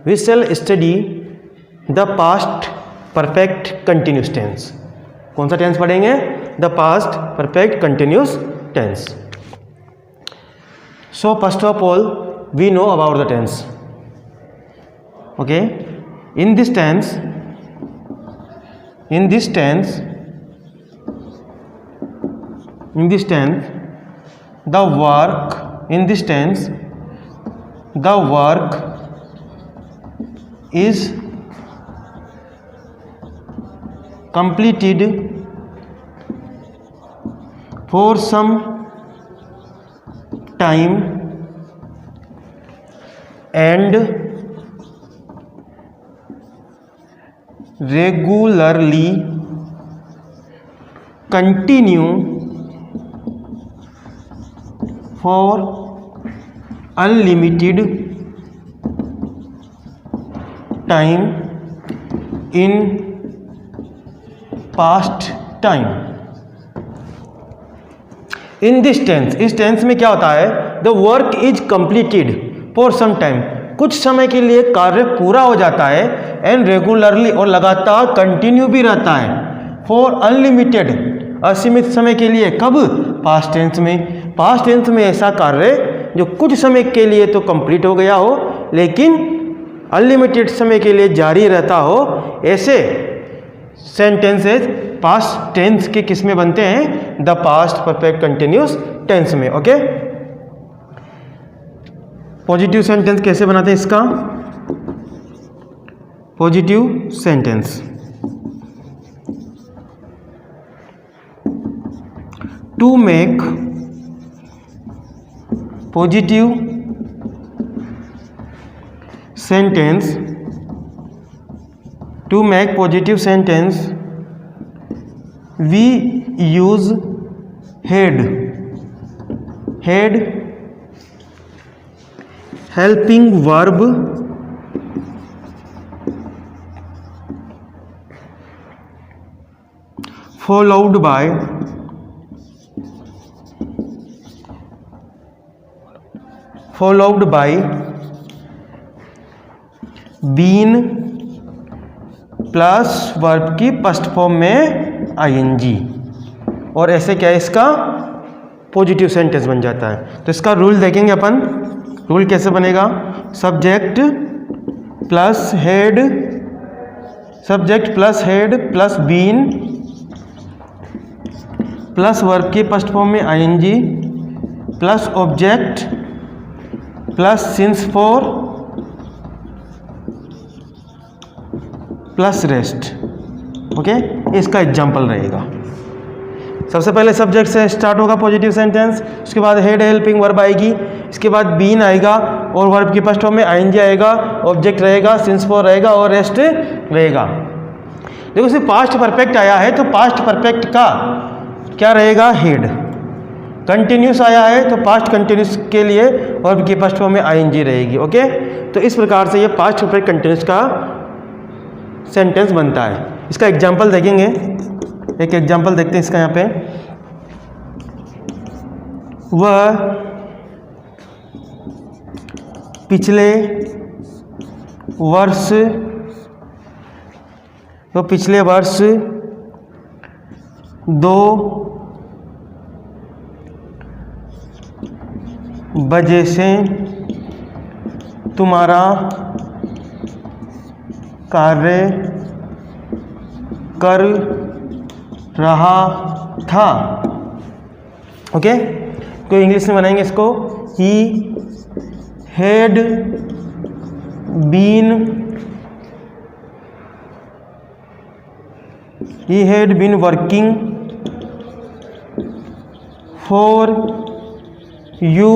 We shall study the past perfect continuous tense. कौन सा tense पढ़ेंगे? The past perfect continuous tense. So first of all we know about the tense. Okay, in this tense the work is completed for some time and regularly continue for unlimited time in past time। In this tense, इस tense में क्या होता है? The work is completed for some time, कुछ समय के लिए कार्य पूरा हो जाता है, एंड रेगुलरली और लगातार कंटिन्यू भी रहता है, फॉर अनलिमिटेड असीमित समय के लिए। कब? पास्ट टेंस में। पास्ट टेंस में ऐसा कार्य जो कुछ समय के लिए तो कंप्लीट हो गया हो लेकिन अनलिमिटेड समय के लिए जारी रहता हो, ऐसे सेंटेंसेस पास्ट टेंस के किस में बनते हैं? The past perfect continuous tense में। ओके, पॉजिटिव सेंटेंस कैसे बनाते हैं इसका? Positive sentence, to make positive sentence, to make positive sentence we use had helping verb followed by been plus verb की फर्स्ट फॉर्म में आईएनजी, और ऐसे क्या है इसका? पॉजिटिव सेंटेंस बन जाता है। तो इसका रूल देखेंगे अपन। रूल कैसे बनेगा? Subject plus had plus been plus verb की फर्स्ट फॉर्म में ING plus object plus since for plus rest. Okay, इसका एग्जाम्पल रहेगा। सबसे पहले सब्जेक्ट से स्टार्ट होगा पॉजिटिव सेंटेंस, उसके बाद हेड हेल्पिंग वर्ब आएगी, इसके बाद बीन आएगा और वर्ब की फर्स्ट फॉर्म में आईएनजी आएगा, ऑब्जेक्ट रहेगा, सिंस फॉर रहेगा और रेस्ट रहेगा। देखो सिर्फ पास्ट परफेक्ट आया है तो पास्ट परफेक्ट का क्या रहेगा? हेड। कंटिन्यूस आया है तो पास्ट कंटिन्यूस के लिए वर्ब की फर्स्ट फॉर्म में आईएनजी रहेगी। ओके, तो इस प्रकार से ये पास्ट परफेक्ट कंटिन्यूस का सेंटेंस बनता है। इसका एग्जाम्पल देखेंगे, एक एग्जाम्पल देखते हैं इसका। यहाँ पे वह पिछले वर्ष 2 बजे से तुम्हारा कार्य कर रहा था। ओके, तो इंग्लिश में बनाएंगे इसको। He had been working for you,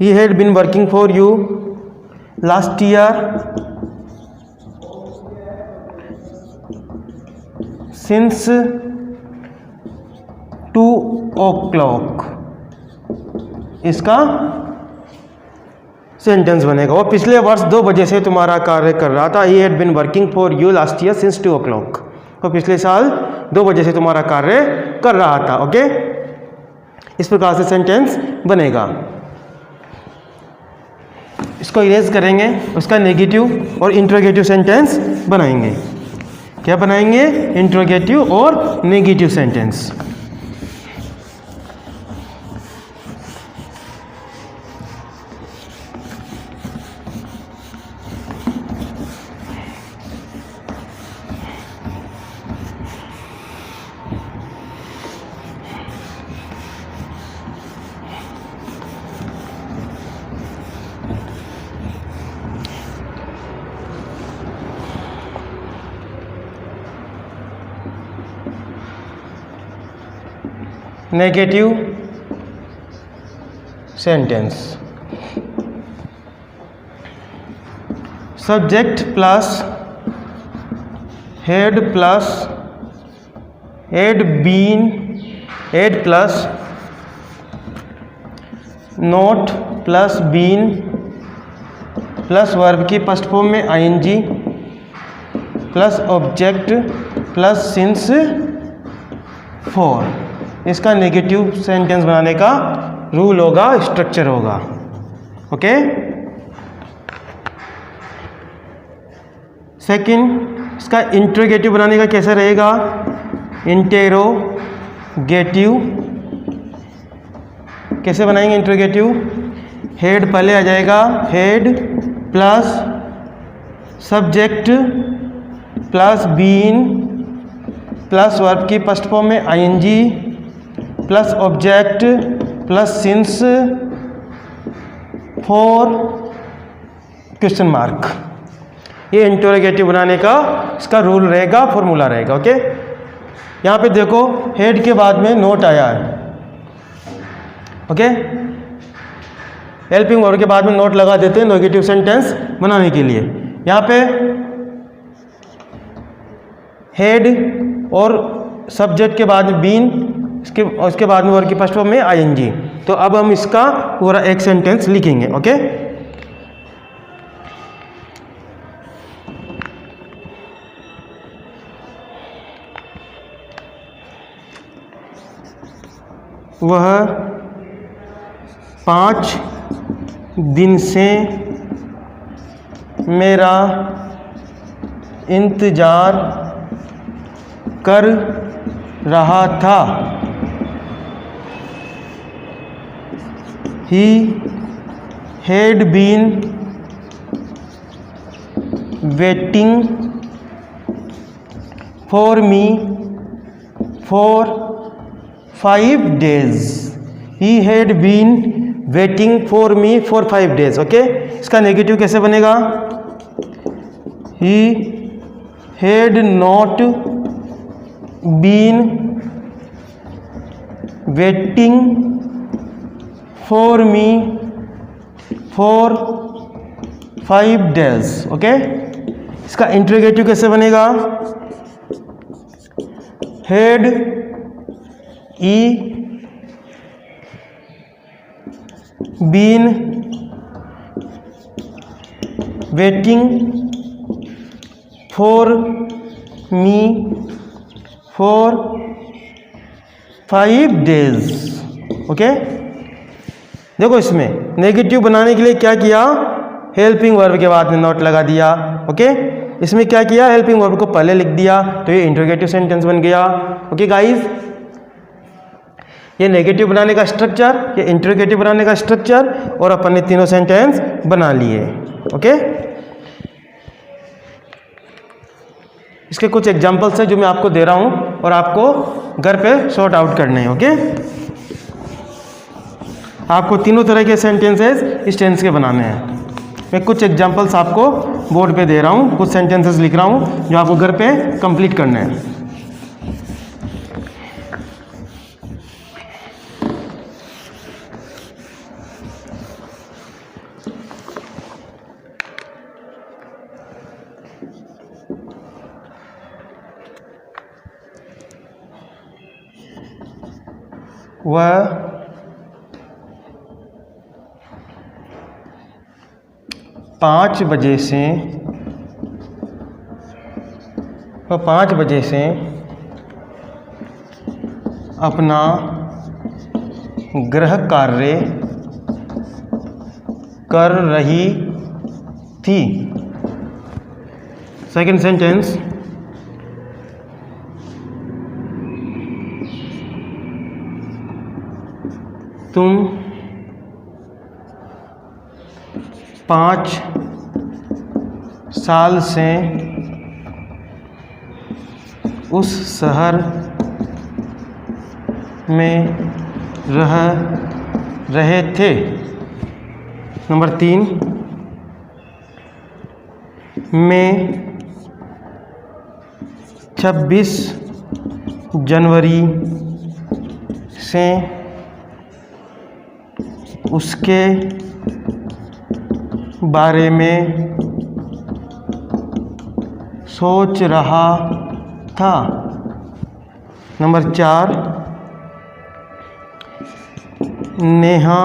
he had been working for you last year since 2 o'clock। इसका सेंटेंस बनेगा। वो पिछले वर्ष 2 बजे से तुम्हारा कार्य कर रहा था। He had been working for you last year since 2 o'clock। वो पिछले साल 2 बजे से तुम्हारा कार्य कर रहा था। ओके, इस प्रकार से सेंटेंस बनेगा। इसको इरेज करेंगे, उसका नेगेटिव और इंट्रोगेटिव सेंटेंस बनाएंगे। क्या बनाएंगे? इंट्रोगेटिव और negative sentence. Negative sentence. Subject plus had plus had been, had plus not plus been plus verb की फर्स्ट फॉर्म में ING plus object plus since for. इसका नेगेटिव सेंटेंस बनाने का रूल होगा, स्ट्रक्चर होगा। ओके। सेकंड, इसका interrogative बनाने का कैसा रहेगा? इंटेरोगेटिव। कैसे बनाएंगे इंट्रोगेटिव? हेड पहले आ जाएगा, had plus subject plus been plus verb की फर्स्ट फॉर्म में ING plus object plus since for question mark. ये इंटरोगेटिव बनाने का इसका रूल रहेगा, फॉर्मूला रहेगा। ओके। यहाँ पे देखो हेड के बाद में नोट आया है। ओके। हेल्पिंग वर्ब के बाद में नोट लगा देते हैं नेगेटिव सेंटेंस बनाने के लिए। यहाँ पे हेड और सब्जेक्ट के बाद में बीन, उसके बाद में वर्ब की फर्स्ट फॉर्म में आईएनजी। तो अब हम इसका पूरा एक सेंटेंस लिखेंगे। ओके। वह 5 दिन से मेरा इंतज़ार कर रहा था। He had been waiting for me for 5 days. He had been waiting for me for 5 days. Okay. इसका नेगेटिव कैसे बनेगा? He had not been waiting for me for 5 days. Okay. इसका इंट्रोगेटिव कैसे बनेगा? had been waiting for me for 5 days. Okay. देखो इसमें negative बनाने के लिए क्या किया? हेल्पिंग वर्ब के बाद में नोट लगा दिया। ओके। इसमें क्या किया? हेल्पिंग वर्ब को पहले लिख दिया, तो ये इंट्रोगेटिव सेंटेंस बन गया। ओके गाइस, ये नेगेटिव बनाने का स्ट्रक्चर, ये इंट्रोगेटिव बनाने का स्ट्रक्चर, और अपन ने तीनों सेंटेंस बना लिए। ओके। इसके कुछ एग्जांपल्स है जो मैं आपको दे रहा हूं और आपको घर पे सॉर्ट आउट करने हैं। ओके। आपको तीनों तरह के सेंटेंसेस इस टेंस के बनाने हैं। मैं कुछ एग्जांपल्स आपको बोर्ड पे दे रहा हूँ, कुछ सेंटेंसेस लिख रहा हूँ जो आपको घर पे कंप्लीट करने हैं। वह 5 बजे से अपना गृह कार्य कर रही थी। सेकंड सेंटेंस, तुम 5 साल से उस शहर में रह रहे थे। नंबर 3, मैं 26 जनवरी से उसके बारे में सोच रहा था। नंबर 4, नेहा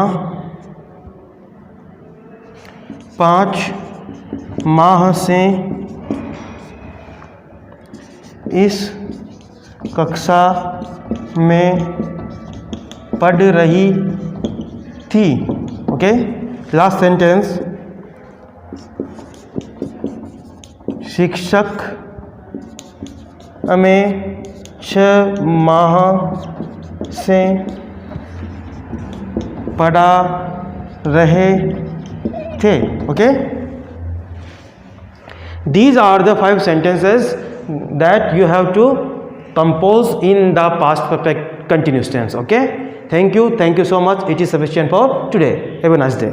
5 माह से इस कक्षा में पढ़ रही थी। ओके, लास्ट सेंटेंस, शिक्षक हमें 6 माह से पढ़ा रहे थे। Okay, these are the 5 sentences that you have to compose in the past perfect continuous tense. Okay, thank you so much. It is sufficient for today. Have a nice day.